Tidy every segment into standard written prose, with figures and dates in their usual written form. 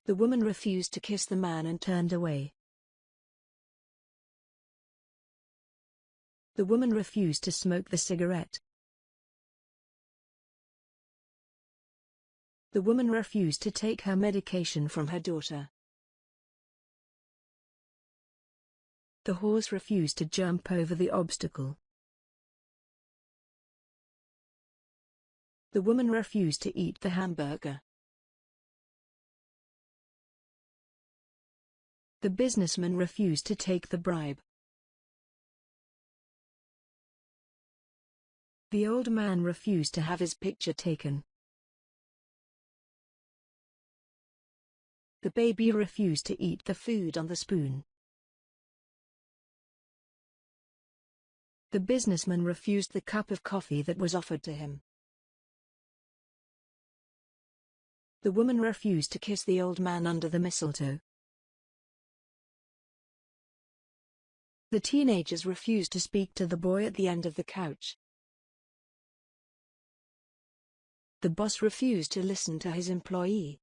The woman refused to kiss the man and turned away. The woman refused to smoke the cigarette. The woman refused to take her medication from her daughter. The horse refused to jump over the obstacle. The woman refused to eat the hamburger. The businessman refused to take the bribe. The old man refused to have his picture taken. The baby refused to eat the food on the spoon. The businessman refused the cup of coffee that was offered to him. The woman refused to kiss the old man under the mistletoe. The teenagers refused to speak to the boy at the end of the couch. The boss refused to listen to his employee.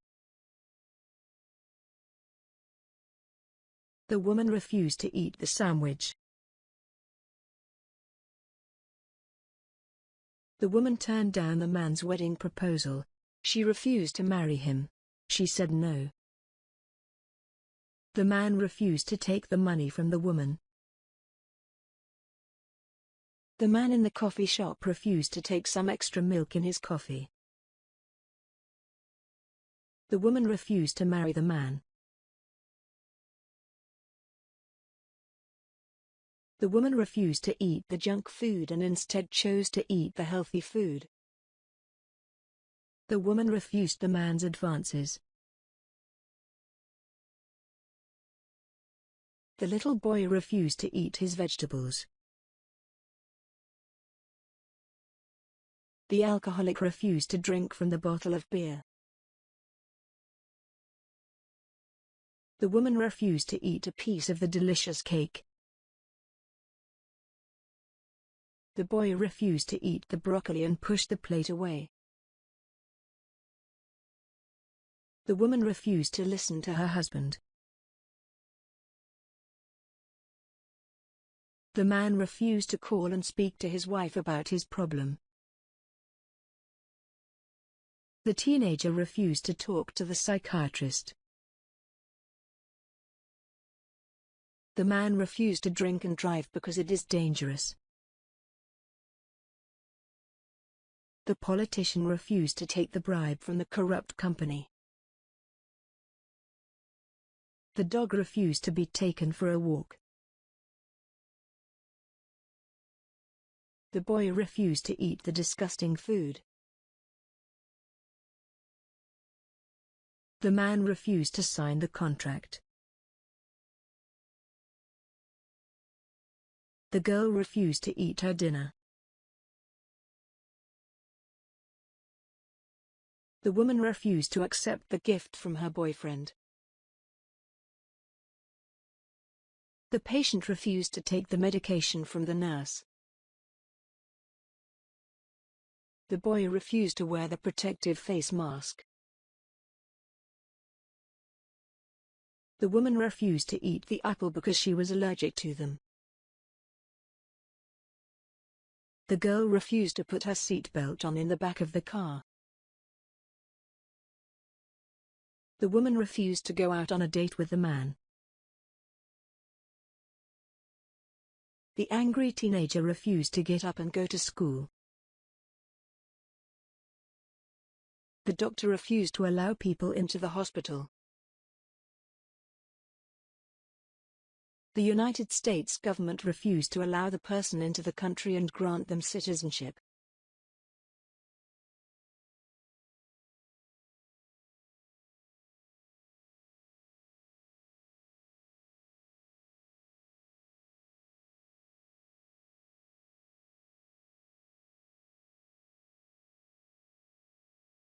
The woman refused to eat the sandwich. The woman turned down the man's wedding proposal. She refused to marry him. She said no. The man refused to take the money from the woman. The man in the coffee shop refused to take some extra milk in his coffee. The woman refused to marry the man. The woman refused to eat the junk food and instead chose to eat the healthy food. The woman refused the man's advances. The little boy refused to eat his vegetables. The alcoholic refused to drink from the bottle of beer. The woman refused to eat a piece of the delicious cake. The boy refused to eat the broccoli and pushed the plate away. The woman refused to listen to her husband. The man refused to call and speak to his wife about his problem. The teenager refused to talk to the psychiatrist. The man refused to drink and drive because it is dangerous. The politician refused to take the bribe from the corrupt company. The dog refused to be taken for a walk. The boy refused to eat the disgusting food. The man refused to sign the contract. The girl refused to eat her dinner. The woman refused to accept the gift from her boyfriend. The patient refused to take the medication from the nurse. The boy refused to wear the protective face mask. The woman refused to eat the apple because she was allergic to them. The girl refused to put her seatbelt on in the back of the car. The woman refused to go out on a date with the man. The angry teenager refused to get up and go to school. The doctor refused to allow people into the hospital. The United States government refused to allow the person into the country and grant them citizenship.